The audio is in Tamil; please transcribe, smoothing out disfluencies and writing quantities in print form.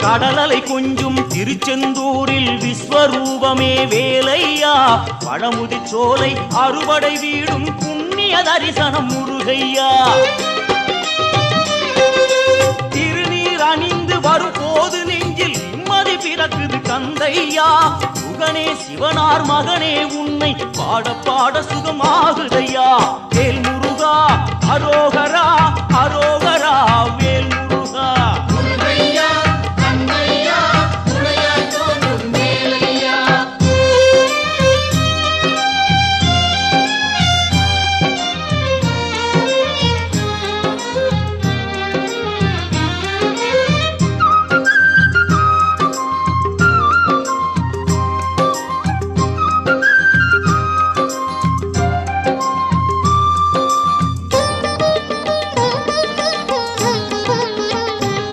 கடலலை கொஞ்சும் திருச்செந்தூரில் விஸ்வரூபமே வேலையா பழமுதி சோலை அறுபடை வீடும் புண்ணிய தரிசனம் முருகையா திருநீர் அணிந்து வரும் போது நெஞ்சில் நிம்மதி பிறக்குது கந்தையா சுகனே சிவனார் மகனே உன்னை பாட பாட சுகமாகுதையா வேல் முருகா அரோகரா அரோகரா வேல் முருகா